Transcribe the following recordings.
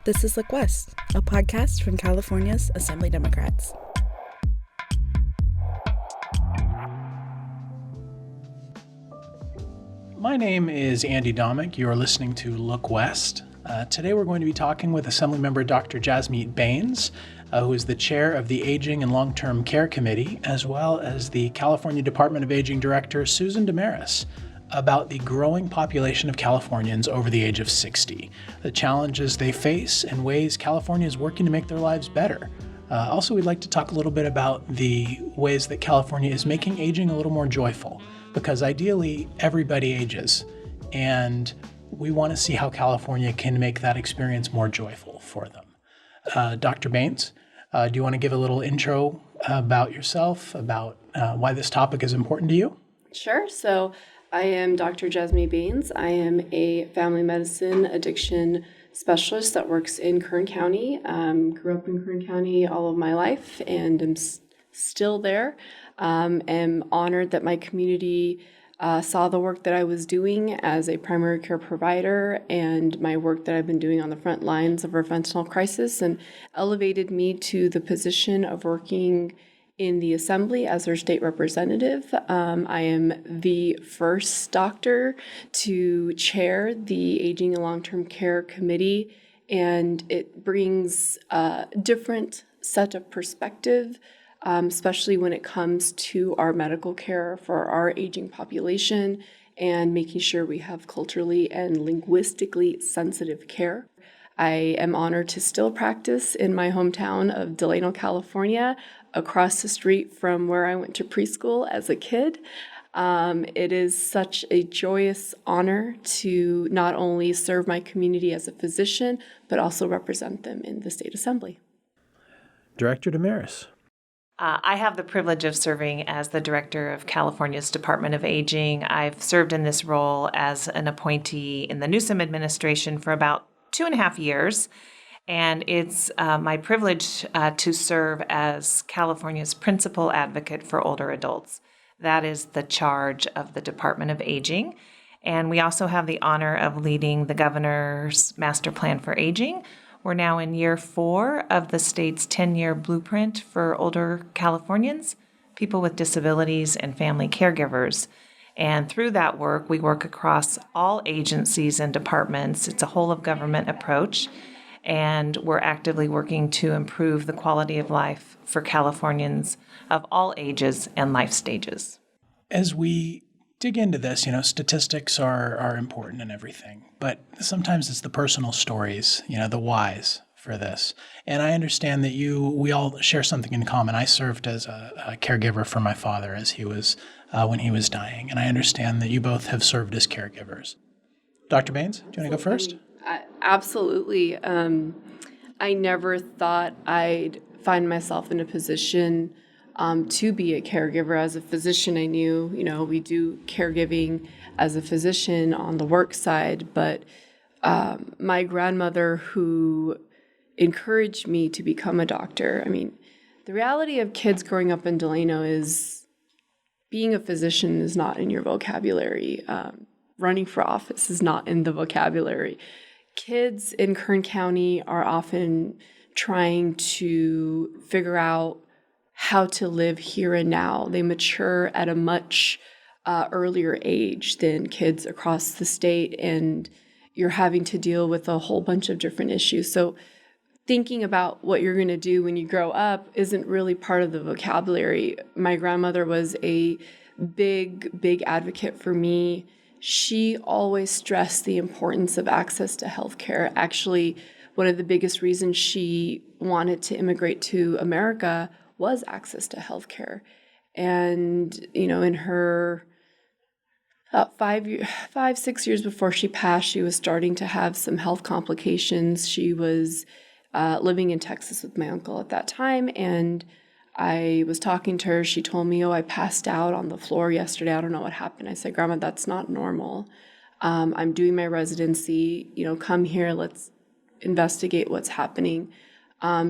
This is Look West, a podcast from California's Assembly Democrats. My name is Andy Domick. You are listening to Look West. Today we're going to be talking with Assemblymember Dr. Jasmeet Bains, who is the chair of the Aging and Long-Term Care Committee, as well as the California Department of Aging Director, Susan DeMarois, about the growing population of Californians over the age of 60, the challenges they face, and ways California is working to make their lives better. Also, we'd like to talk a little bit about the ways that California is making aging a little more joyful, because ideally everybody ages, and we want to see how California can make that experience more joyful for them. Dr. Bains, do you want to give a little intro about yourself, about why this topic is important to you? Sure. So I am Dr. Jasmeet Bains. I am a family medicine addiction specialist that works in Kern County. Grew up in Kern County all of my life and am still there. Am honored that my community saw the work that I was doing as a primary care provider and my work that I've been doing on the front lines of our fentanyl crisis, and elevated me to the position of working in the Assembly as their state representative. I am the first doctor to chair the Aging and Long-Term Care Committee, and it brings a different set of perspective, especially when it comes to our medical care for our aging population and making sure we have culturally and linguistically sensitive care. I am honored to still practice in my hometown of Delano, California, across the street from where I went to preschool as a kid. It is such a joyous honor to not only serve my community as a physician, but also represent them in the state assembly. Director DeMarois. I have the privilege of serving as the director of California's Department of Aging. I've served in this role as an appointee in the Newsom administration for about 2.5 years. And it's my privilege to serve as California's principal advocate for older adults. That is the charge of the Department of Aging. And we also have the honor of leading the governor's master plan for aging. We're now in year 4 of the state's 10-year blueprint for older Californians, people with disabilities, and family caregivers. And through that work, we work across all agencies and departments. It's a whole-of-government approach, and we're actively working to improve the quality of life for Californians of all ages and life stages. As we dig into this, statistics are important and everything, but sometimes it's the personal stories, the whys for this. And I understand that we all share something in common. I served as a caregiver for my father as he was when he was dying, and I understand that you both have served as caregivers. Dr. Bains, do you want to go first? Absolutely. I never thought I'd find myself in a position to be a caregiver. As a physician, I knew, we do caregiving as a physician on the work side, but my grandmother, who encouraged me to become a doctor, the reality of kids growing up in Delano is being a physician is not in your vocabulary. Running for office is not in the vocabulary. Kids in Kern County are often trying to figure out how to live here and now. They mature at a much earlier age than kids across the state, and you're having to deal with a whole bunch of different issues. So thinking about what you're going to do when you grow up isn't really part of the vocabulary. My grandmother was a big advocate for me. She always stressed the importance of access to healthcare. Actually, one of the biggest reasons she wanted to immigrate to America was access to healthcare. And, in her about 5-6 years before she passed, she was starting to have some health complications. She was living in Texas with my uncle at that time, and I was talking to her. She told me, I passed out on the floor yesterday. I don't know what happened. I said, Grandma, that's not normal. I'm doing my residency. Come here. Let's investigate what's happening.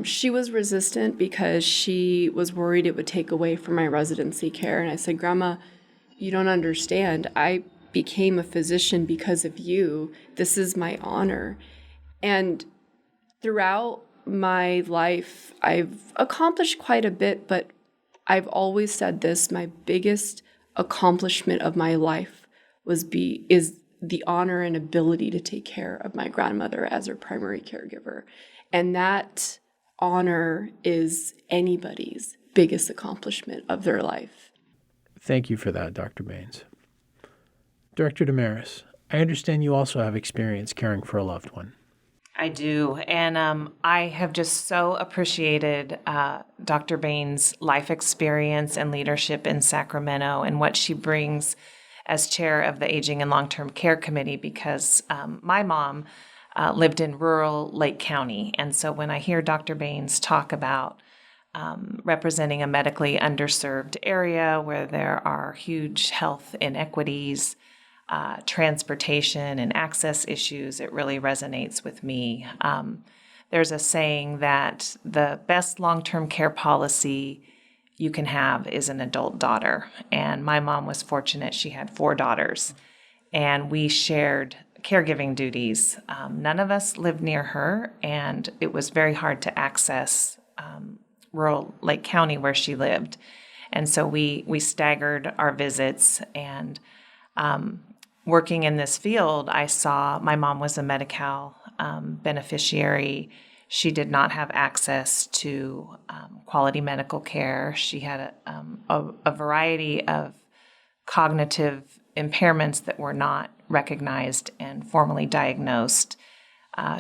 She was resistant because she was worried it would take away from my residency care. And I said, Grandma, you don't understand. I became a physician because of you. This is my honor. And Throughout my life, I've accomplished quite a bit, but I've always said this, my biggest accomplishment of my life is the honor and ability to take care of my grandmother as her primary caregiver. And that honor is anybody's biggest accomplishment of their life. Thank you for that, Dr. Bains. Director DeMarois, I understand you also have experience caring for a loved one. I do. And I have just so appreciated Dr. Bains' life experience and leadership in Sacramento and what she brings as chair of the Aging and Long-Term Care Committee, because my mom lived in rural Lake County. And so when I hear Dr. Bains talk about representing a medically underserved area where there are huge health inequities, transportation and access issues, it really resonates with me. There's a saying that the best long-term care policy you can have is an adult daughter. And my mom was fortunate. She had 4 daughters, and we shared caregiving duties. None of us lived near her, and it was very hard to access rural Lake County where she lived. And so we staggered our visits, and working in this field, I saw my mom was a Medi-Cal beneficiary. She did not have access to quality medical care. She had a variety of cognitive impairments that were not recognized and formally diagnosed.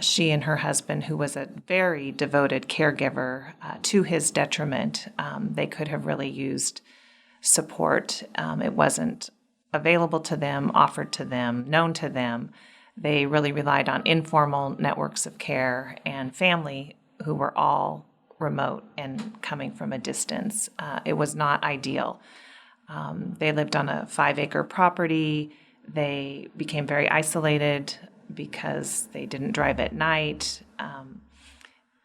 She and her husband, who was a very devoted caregiver, to his detriment, they could have really used support. It wasn't available to them, offered to them, known to them. They really relied on informal networks of care and family who were all remote and coming from a distance. It was not ideal. They lived on a 5-acre property. They became very isolated because they didn't drive at night.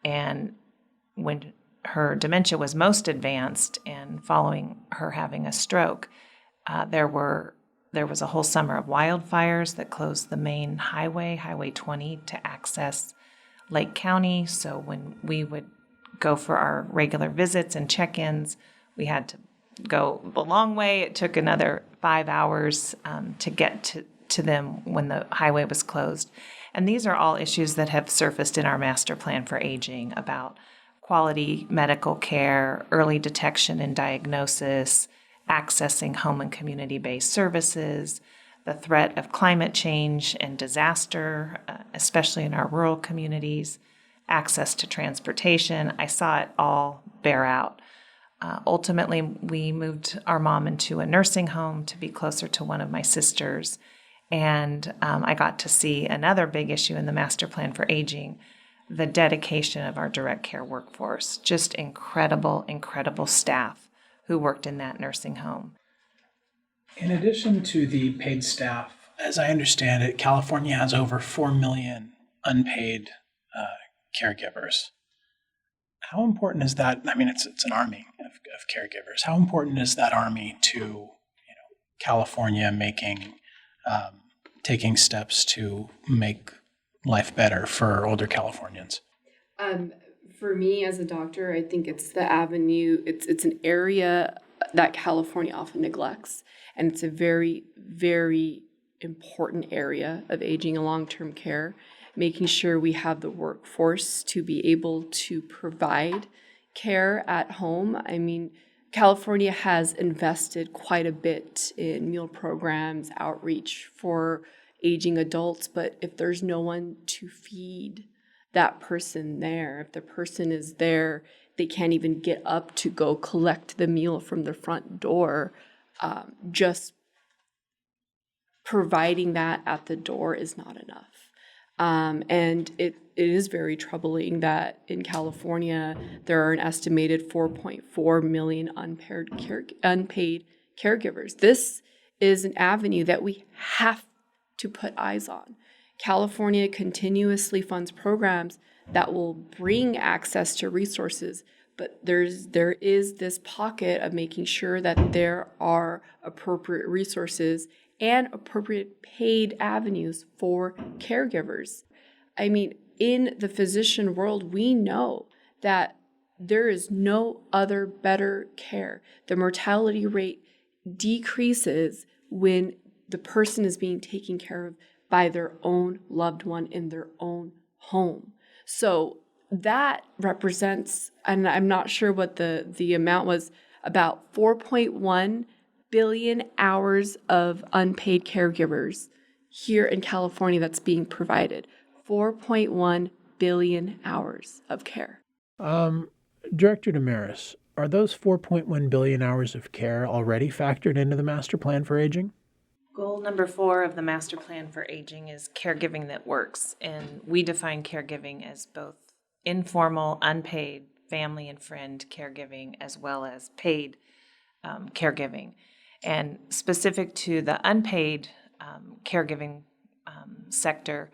And when her dementia was most advanced and following her having a stroke, there was a whole summer of wildfires that closed the main highway, Highway 20, to access Lake County. So when we would go for our regular visits and check-ins, we had to go the long way. It took another 5 hours to get to them when the highway was closed. And these are all issues that have surfaced in our master plan for aging about quality medical care, early detection and diagnosis, accessing home and community-based services, the threat of climate change and disaster, especially in our rural communities, access to transportation. I saw it all bear out. Ultimately, we moved our mom into a nursing home to be closer to one of my sisters. And I got to see another big issue in the master plan for aging, the dedication of our direct care workforce. Just incredible, incredible staff who worked in that nursing home. In addition to the paid staff, as I understand it, California has over 4 million unpaid caregivers. How important is that? I mean, it's an army of caregivers. How important is that army to California taking steps to make life better for older Californians? For me as a doctor, I think it's the avenue. It's an area that California often neglects, and it's a very, very important area of aging and long-term care, making sure we have the workforce to be able to provide care at home. I mean, California has invested quite a bit in meal programs, outreach for aging adults, but if there's no one to feed that person there, if the person is there, they can't even get up to go collect the meal from the front door. Just providing that at the door is not enough. And it is very troubling that in California, there are an estimated 4.4 million unpaid caregivers. This is an avenue that we have to put eyes on. California continuously funds programs that will bring access to resources, but there is this pocket of making sure that there are appropriate resources and appropriate paid avenues for caregivers. I mean, in the physician world, we know that there is no other better care. The mortality rate decreases when the person is being taken care of by their own loved one in their own home. So that represents, and I'm not sure what the amount was, about 4.1 billion hours of unpaid caregivers here in California that's being provided. 4.1 billion hours of care. Director DeMarois, are those 4.1 billion hours of care already factored into the master plan for aging? Goal number 4 of the Master Plan for Aging is caregiving that works, and we define caregiving as both informal, unpaid, family and friend caregiving, as well as paid caregiving. And specific to the unpaid caregiving sector,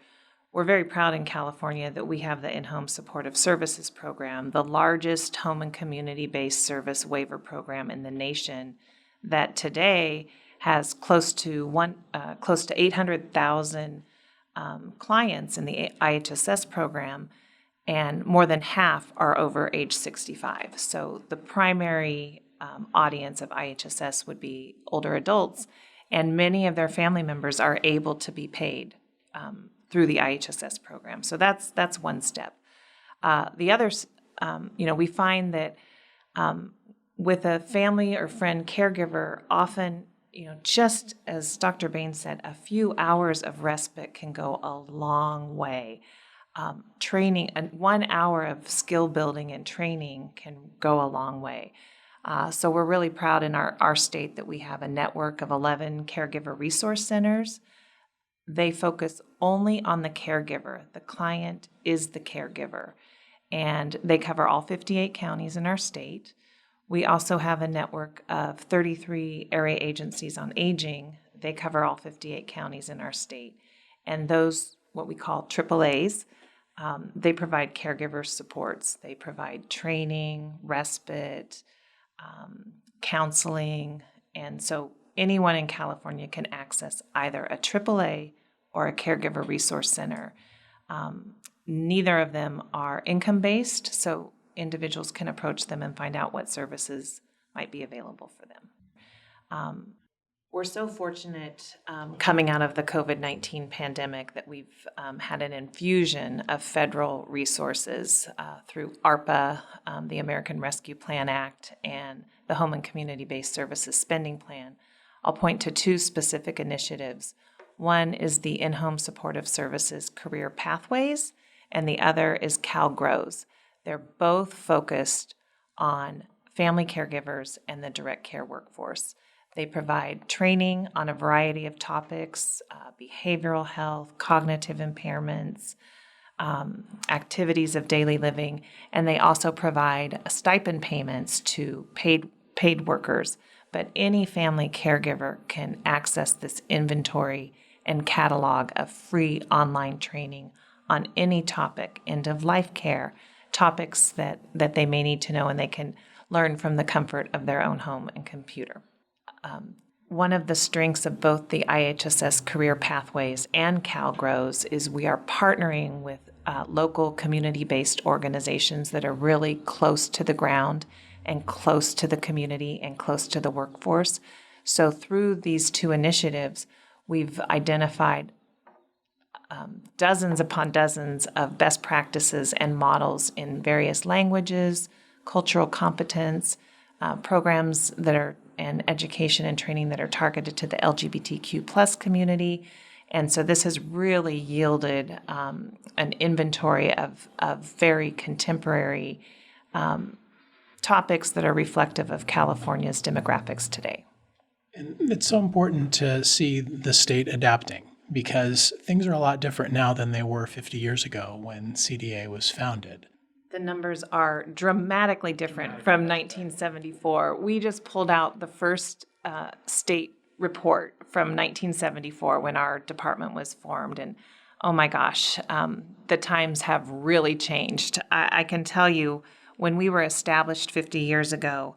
we're very proud in California that we have the In-Home Supportive Services Program, the largest home and community-based service waiver program in the nation, that today has close to 800,000 clients in the IHSS program, and more than half are over age 65. So the primary audience of IHSS would be older adults, and many of their family members are able to be paid through the IHSS program. So that's one step. The others, we find that with a family or friend caregiver, often, just as Dr. Bains said, a few hours of respite can go a long way. Training, 1 hour of skill building and training can go a long way. So we're really proud in our state that we have a network of 11 caregiver resource centers. They focus only on the caregiver. The client is the caregiver. And they cover all 58 counties in our state. We also have a network of 33 area agencies on aging. They cover all 58 counties in our state. And those, what we call AAAs, they provide caregiver supports. They provide training, respite, counseling. And so anyone in California can access either a AAA or a caregiver resource center. Neither of them are income-based, so individuals can approach them and find out what services might be available for them. We're so fortunate coming out of the COVID-19 pandemic that we've had an infusion of federal resources through ARPA, the American Rescue Plan Act, and the Home and Community-Based Services Spending Plan. I'll point to 2 specific initiatives. One is the In-Home Supportive Services Career Pathways, and the other is CalGrows. They're both focused on family caregivers and the direct care workforce. They provide training on a variety of topics, behavioral health, cognitive impairments, activities of daily living, and they also provide stipend payments to paid workers. But any family caregiver can access this inventory and catalog of free online training on any topic, end-of-life care, topics that they may need to know, and they can learn from the comfort of their own home and computer. One of the strengths of both the IHSS Career Pathways and CalGrows is we are partnering with local community-based organizations that are really close to the ground and close to the community and close to the workforce. So through these 2 initiatives, we've identified dozens upon dozens of best practices and models in various languages, cultural competence, programs that are and education and training that are targeted to the LGBTQ plus community. And so this has really yielded an inventory of very contemporary topics that are reflective of California's demographics today. And it's so important to see the state adapting, because things are a lot different now than they were 50 years ago when CDA was founded. The numbers are dramatically different from 1974. We just pulled out the first state report from 1974 when our department was formed, and oh my gosh, the times have really changed. I can tell you, when we were established 50 years ago,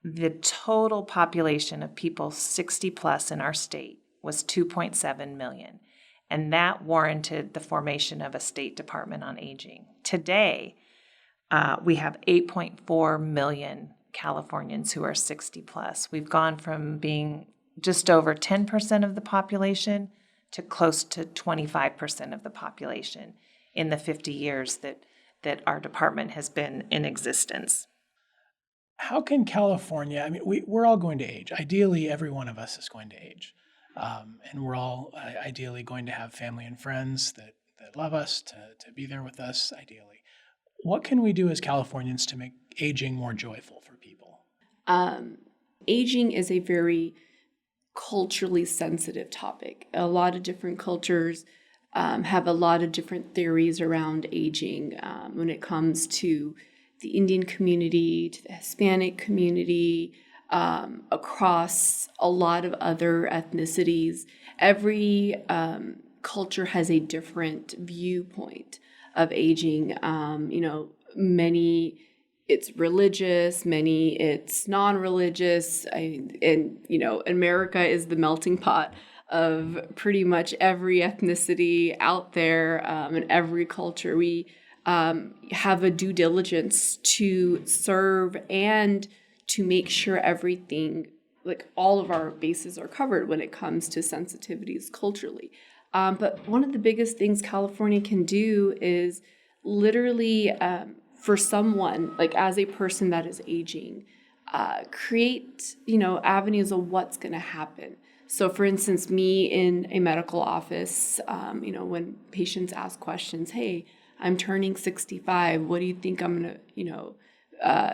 the total population of people 60 plus in our state was 2.7 million. And that warranted the formation of a state department on aging. Today, we have 8.4 million Californians who are 60 plus. We've gone from being just over 10% of the population to close to 25% of the population in the 50 years that our department has been in existence. How can California, I mean, we're all going to age. Ideally, every one of us is going to age. And we're all ideally going to have family and friends that love us, to be there with us, ideally. What can we do as Californians to make aging more joyful for people? Aging is a very culturally sensitive topic. A lot of different cultures have a lot of different theories around aging when it comes to the Indian community, to the Hispanic community, across a lot of other ethnicities. Every culture has a different viewpoint of aging. Many it's religious, many it's non-religious, America is the melting pot of pretty much every ethnicity out there, and every culture. We have a due diligence to serve and to make sure everything, like all of our bases are covered when it comes to sensitivities culturally. But one of the biggest things California can do is literally, for someone, like as a person that is aging, create, avenues of what's going to happen. So for instance, me in a medical office, when patients ask questions, hey, I'm turning 65, what do you think I'm going to,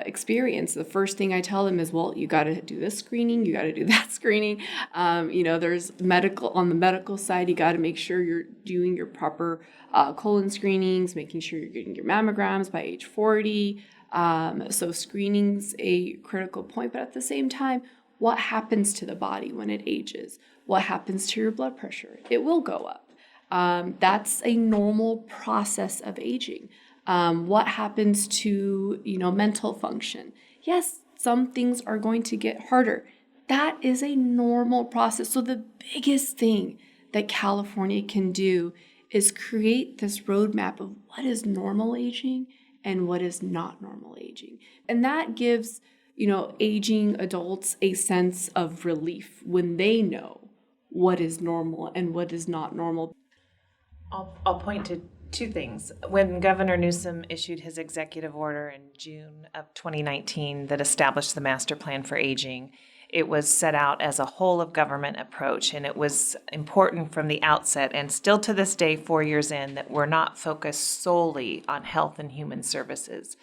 experience? The first thing I tell them is, well, you got to do this screening, you got to do that screening. There's on the medical side, you got to make sure you're doing your proper colon screenings, making sure you're getting your mammograms by age 40. So screening's a critical point, but at the same time, what happens to the body when it ages? What happens to your blood pressure? It will go up. That's a normal process of aging. What happens to, mental function? Yes, some things are going to get harder. That is a normal process. So the biggest thing that California can do is create this roadmap of what is normal aging and what is not normal aging. And that gives, aging adults a sense of relief when they know what is normal and what is not normal. I'll point to two things. When Governor Newsom issued his executive order in June of 2019 that established the Master Plan for Aging, it was set out as a whole of government approach, and it was important from the outset, and still to this day, 4 years in, that we're not focused solely on health and human services.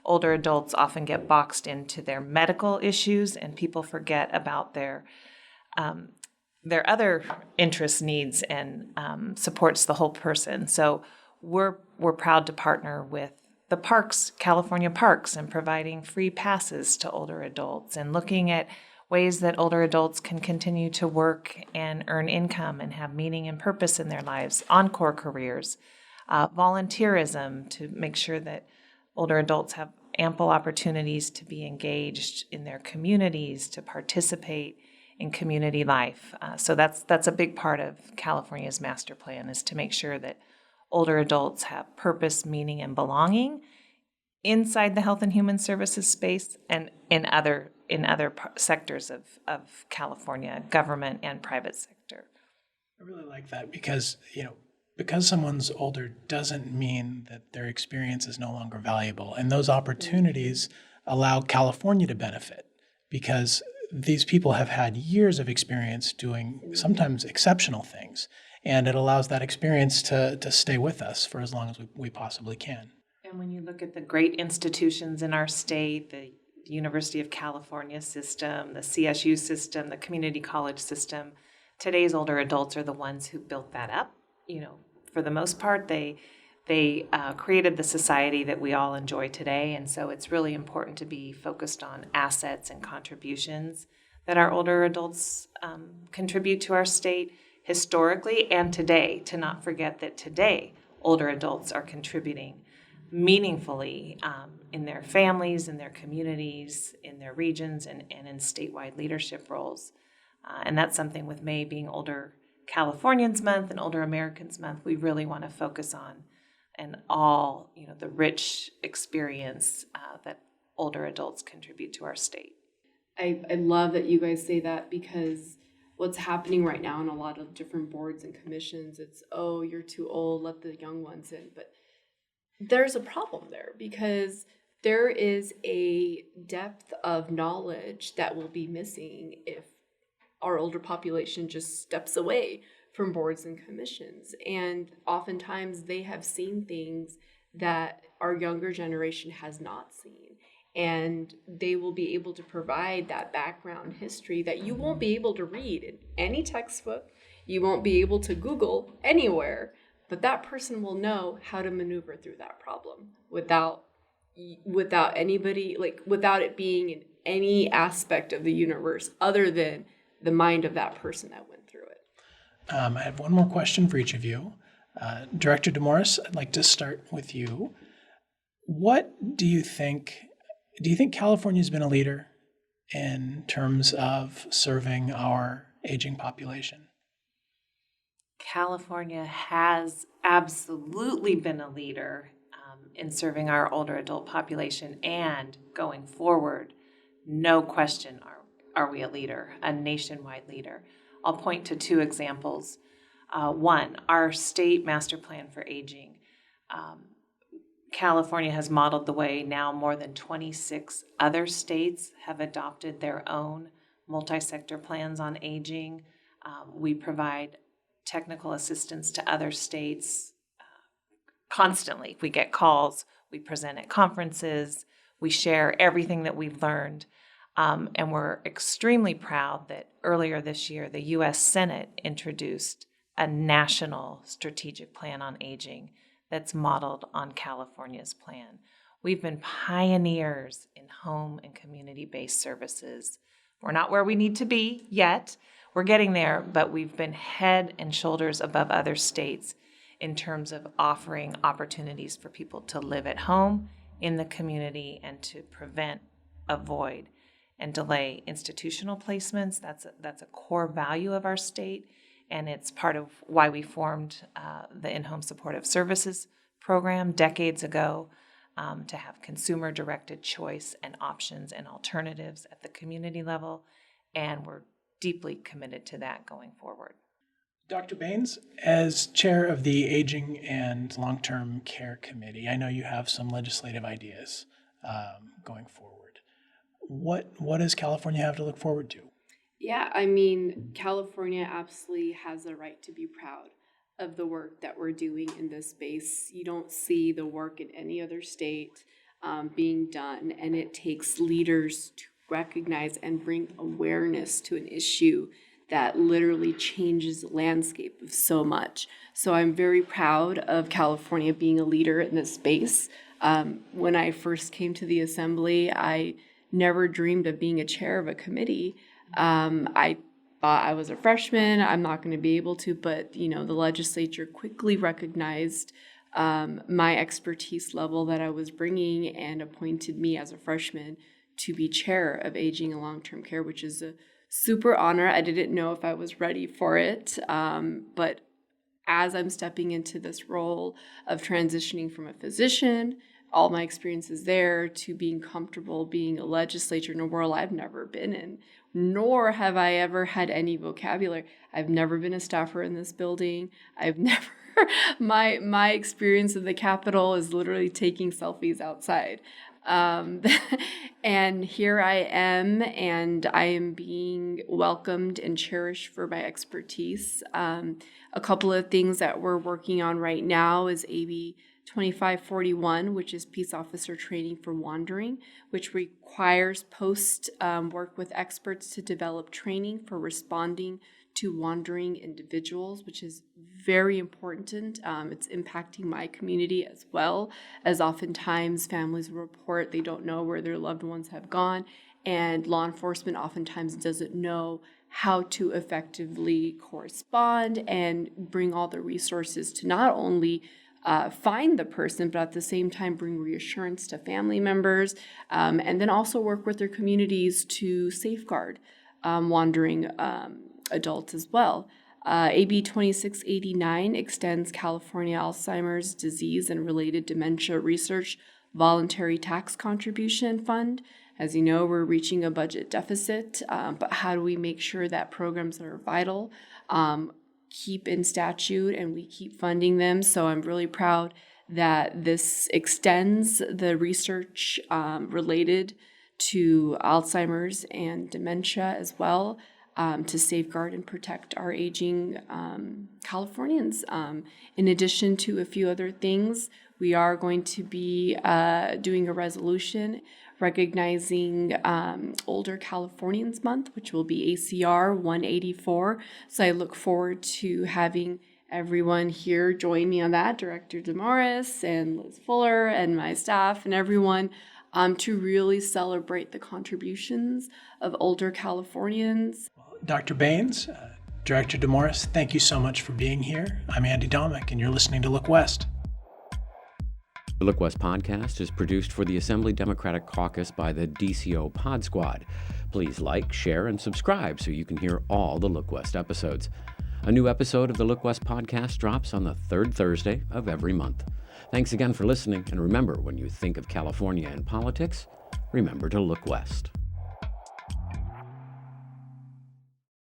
Older adults often get boxed into their medical issues, and people forget about their other interests, needs, and supports the whole person. So we're proud to partner with the parks, California parks, and providing free passes to older adults and looking at ways that older adults can continue to work and earn income and have meaning and purpose in their lives, encore careers, volunteerism to make sure that older adults have ample opportunities to be engaged in their communities, to participate in community life. So that's a big part of California's master plan, is to make sure that older adults have purpose, meaning, and belonging inside the health and human services space and in other sectors of California, government and private sector. I really like that because someone's older doesn't mean that their experience is no longer valuable. And those opportunities allow California to benefit because these people have had years of experience doing sometimes exceptional things. And it allows that experience to stay with us for as long as we possibly can. And when you look at the great institutions in our state, the University of California system, the CSU system, the community college system, today's older adults are the ones who built that up. For the most part, they created the society that we all enjoy today. And so it's really important to be focused on assets and contributions that our older adults contribute to our state historically and today, to not forget that today older adults are contributing meaningfully in their families, in their communities, in their regions, and in statewide leadership roles. And that's something with May being Older Californians Month and Older Americans Month, we really want to focus on and all, the rich experience that older adults contribute to our state. I love that you guys say that, because what's happening right now in a lot of different boards and commissions, it's, oh, you're too old, let the young ones in. But there's a problem there, because there is a depth of knowledge that will be missing if our older population just steps away from boards and commissions. And oftentimes they have seen things that our younger generation has not seen. And they will be able to provide that background history that you won't be able to read in any textbook, you won't be able to Google anywhere, but that person will know how to maneuver through that problem without anybody, without it being in any aspect of the universe other than the mind of that person that went through it. I have one more question for each of you. Director DeMarois, I'd like to start with you. What do you think California's been a leader in terms of serving our aging population? California has absolutely been a leader in serving our older adult population, and going forward, no question are we a leader, a nationwide leader. I'll point to two examples. One, our state master plan for aging. California has modeled the way. Now more than 26 other states have adopted their own multi-sector plans on aging. We provide technical assistance to other states constantly. We get calls, we present at conferences, we share everything that we've learned. And we're extremely proud that earlier this year, the U.S. Senate introduced a national strategic plan on aging that's modeled on California's plan. We've been pioneers in home and community-based services. We're not where we need to be yet. We're getting there, but we've been head and shoulders above other states in terms of offering opportunities for people to live at home, in the community, and to prevent, avoid, and delay institutional placements. That's a core value of our state, and it's part of why we formed the In-Home Supportive Services program decades ago, to have consumer-directed choice and options and alternatives at the community level, and we're deeply committed to that going forward. Dr. Bains, as chair of the Aging and Long-Term Care Committee, I know you have some legislative ideas going forward. What does California have to look forward to? Yeah, California absolutely has a right to be proud of the work that we're doing in this space. You don't see the work in any other state being done, and it takes leaders to recognize and bring awareness to an issue that literally changes the landscape of so much. So I'm very proud of California being a leader in this space. When I first came to the Assembly, I never dreamed of being a chair of a committee. I thought I was a freshman, I'm not going to be able to, but the legislature quickly recognized my expertise level that I was bringing and appointed me as a freshman to be chair of Aging and Long-Term Care, which is a super honor. I didn't know if I was ready for it, but as I'm stepping into this role of transitioning from a physician, all my experiences there, to being comfortable being a legislator in a world I've never been in, nor have I ever had any vocabulary. I've never been a staffer in this building. My experience in the Capitol is literally taking selfies outside. And here I am, and I am being welcomed and cherished for my expertise. A couple of things that we're working on right now is AB 2541, which is Peace Officer Training for Wandering, which requires post work with experts to develop training for responding to wandering individuals, which is very important. It's impacting my community as well, as oftentimes families report they don't know where their loved ones have gone, and law enforcement oftentimes doesn't know how to effectively correspond and bring all the resources to not only find the person, but at the same time bring reassurance to family members, and then also work with their communities to safeguard wandering adults as well. AB 2689 extends California Alzheimer's disease and related dementia research voluntary tax contribution fund. As you know, we're reaching a budget deficit, but how do we make sure that programs that are vital keep in statute and we keep funding them? So I'm really proud that this extends the research related to Alzheimer's and dementia as well, to safeguard and protect our aging Californians. In addition to a few other things, we are going to be doing a resolution recognizing Older Californians Month, which will be ACR 184. So I look forward to having everyone here join me on that, Director DeMarois and Liz Fuller and my staff and everyone, to really celebrate the contributions of older Californians. Dr. Bains, Director DeMarois, thank you so much for being here. I'm Andy Domick, and you're listening to Look West. The Look West podcast is produced for the Assembly Democratic Caucus by the DCO Pod Squad. Please like, share, and subscribe so you can hear all the Look West episodes. A new episode of the Look West podcast drops on the third Thursday of every month. Thanks again for listening, and remember, when you think of California and politics, remember to look west.